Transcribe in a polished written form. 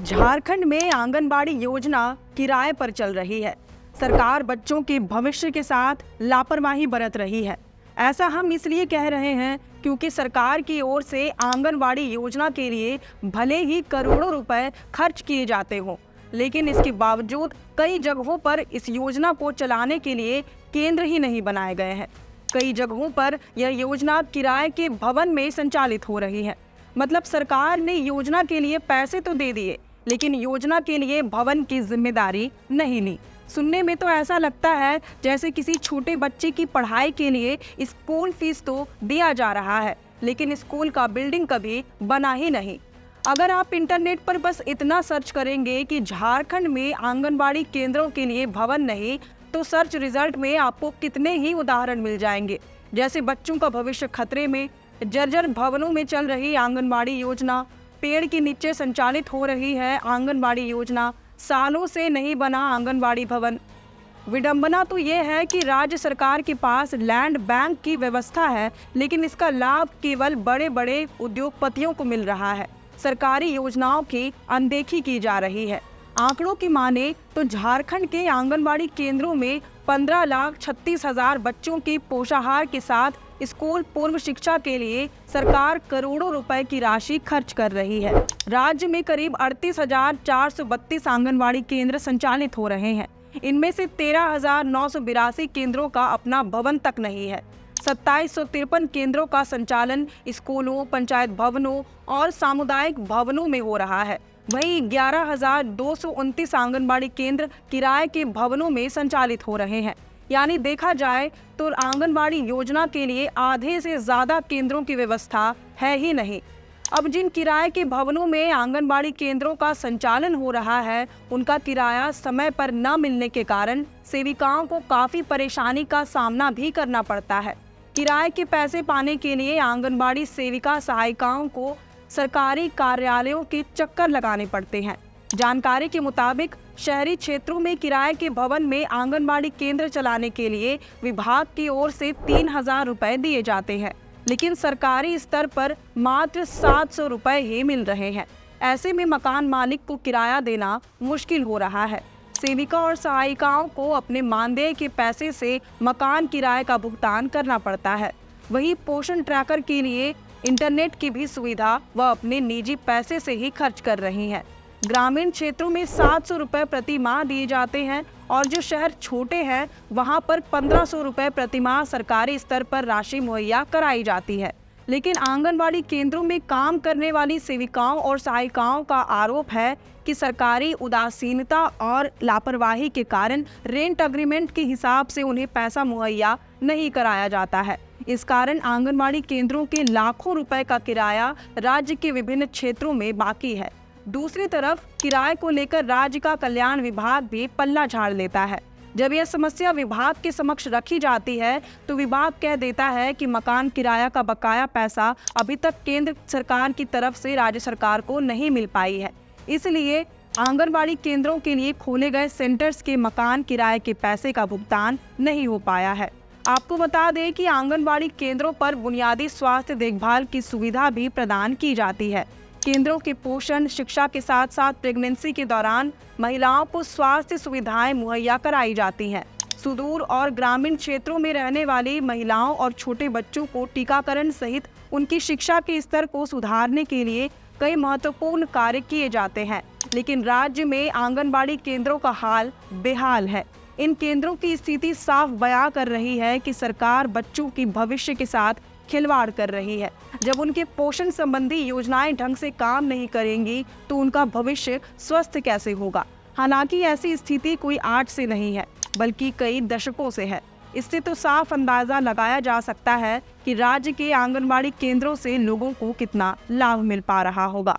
झारखंड में आंगनबाड़ी योजना किराए पर चल रही है। सरकार बच्चों के भविष्य के साथ लापरवाही बरत रही है। ऐसा हम इसलिए कह रहे हैं क्योंकि सरकार की ओर से आंगनबाड़ी योजना के लिए भले ही करोड़ों रुपए खर्च किए जाते हों, लेकिन इसके बावजूद कई जगहों पर इस योजना को चलाने के लिए केंद्र ही नहीं बनाए गए हैं। कई जगहों पर यह योजना किराए के भवन में संचालित हो रही है। मतलब सरकार ने योजना के लिए पैसे तो दे दिए, लेकिन योजना के लिए भवन की जिम्मेदारी नहीं ली। सुनने में तो ऐसा लगता है जैसे किसी छोटे बच्चे की पढ़ाई के लिए स्कूल फीस तो दिया जा रहा है, लेकिन स्कूल का बिल्डिंग कभी बना ही नहीं। अगर आप इंटरनेट पर बस इतना सर्च करेंगे कि झारखंड में आंगनबाड़ी केंद्रों के लिए भवन नहीं, तो सर्च रिजल्ट में आपको कितने ही उदाहरण मिल जाएंगे। जैसे बच्चों का भविष्य खतरे में, जर्जर भवनों में चल रही आंगनबाड़ी योजना, पेड़ के नीचे संचालित हो रही है आंगनबाड़ी योजना, सालों से नहीं बना आंगनबाड़ी भवन। विडंबना तो ये है कि राज्य सरकार के पास लैंड बैंक की व्यवस्था है, लेकिन इसका लाभ केवल बड़े बड़े उद्योगपतियों को मिल रहा है। सरकारी योजनाओं की अनदेखी की जा रही है। आंकड़ों की माने तो झारखंड के आंगनबाड़ी केंद्रों में 15,36,000 बच्चों की पोषाहार के साथ स्कूल पूर्व शिक्षा के लिए सरकार करोड़ों रुपए की राशि खर्च कर रही है। राज्य में करीब 38,432 आंगनबाड़ी केंद्र संचालित हो रहे हैं। इनमें से 13,982 केंद्रों का अपना भवन तक नहीं है। 2753 केंद्रों का संचालन स्कूलों, पंचायत भवनों और सामुदायिक भवनों में हो रहा है। वहीं 11,229 आंगनबाड़ी केंद्र किराए के भवनों में संचालित हो रहे हैं। यानी देखा जाए तो आंगनबाड़ी योजना के लिए आधे से ज्यादा केंद्रों की व्यवस्था है ही नहीं। अब जिन किराए के भवनों में आंगनबाड़ी केंद्रों का संचालन हो रहा है, उनका किराया समय पर न मिलने के कारण सेविकाओं को काफी परेशानी का सामना भी करना पड़ता है। किराए के पैसे पाने के लिए आंगनबाड़ी सेविका सहायिकाओं को सरकारी कार्यालयों के चक्कर लगाने पड़ते हैं। जानकारी के मुताबिक शहरी क्षेत्रों में किराए के भवन में आंगनबाड़ी केंद्र चलाने के लिए विभाग की ओर से 3,000 रुपए दिए जाते हैं, लेकिन सरकारी स्तर पर मात्र 700 रुपए ही मिल रहे हैं। ऐसे में मकान मालिक को किराया देना मुश्किल हो रहा है। सेविका और सहायिकाओं को अपने मानदेय के पैसे से मकान किराए का भुगतान करना पड़ता है। वहीं पोषण ट्रैकर के लिए इंटरनेट की भी सुविधा वह अपने निजी पैसे से ही खर्च कर रही हैं। ग्रामीण क्षेत्रों में 700 रुपए प्रति माह दिए जाते हैं और जो शहर छोटे हैं वहां पर 1500 रुपए प्रति माह सरकारी स्तर पर राशि मुहैया कराई जाती है। लेकिन आंगनबाड़ी केंद्रों में काम करने वाली सेविकाओं और सहायिकाओं का आरोप है कि सरकारी उदासीनता और लापरवाही के कारण रेंट अग्रीमेंट के हिसाब से उन्हें पैसा मुहैया नहीं कराया जाता है। इस कारण आंगनबाड़ी केंद्रों के लाखों रुपए का किराया राज्य के विभिन्न क्षेत्रों में बाकी है। दूसरी तरफ किराए को लेकर राज्य का कल्याण विभाग भी पल्ला झाड़ लेता है। जब यह समस्या विभाग के समक्ष रखी जाती है तो विभाग कह देता है कि मकान किराया का बकाया पैसा अभी तक केंद्र सरकार की तरफ से राज्य सरकार को नहीं मिल पाई है, इसलिए आंगनबाड़ी केंद्रों के लिए खोले गए सेंटर्स के मकान किराए के पैसे का भुगतान नहीं हो पाया है। आपको बता दें कि आंगनबाड़ी केंद्रों पर बुनियादी स्वास्थ्य देखभाल की सुविधा भी प्रदान की जाती है। केंद्रों के पोषण शिक्षा के साथ साथ प्रेगनेंसी के दौरान महिलाओं को स्वास्थ्य सुविधाएं मुहैया कराई जाती हैं। सुदूर और ग्रामीण क्षेत्रों में रहने वाली महिलाओं और छोटे बच्चों को टीकाकरण सहित उनकी शिक्षा के स्तर को सुधारने के लिए कई महत्वपूर्ण कार्य किए जाते हैं, लेकिन राज्य में आंगनबाड़ी केंद्रों का हाल बेहाल है। इन केंद्रों की स्थिति साफ बयां कर रही है कि सरकार बच्चों की भविष्य के साथ खिलवाड़ कर रही है। जब उनके पोषण संबंधी योजनाएं ढंग से काम नहीं करेंगी तो उनका भविष्य स्वस्थ कैसे होगा। हालांकि ऐसी स्थिति कोई आज से नहीं है, बल्कि कई दशकों से है। इससे तो साफ अंदाजा लगाया जा सकता है कि राज्य के आंगनबाड़ी केंद्रों से लोगों को कितना लाभ मिल पा रहा होगा।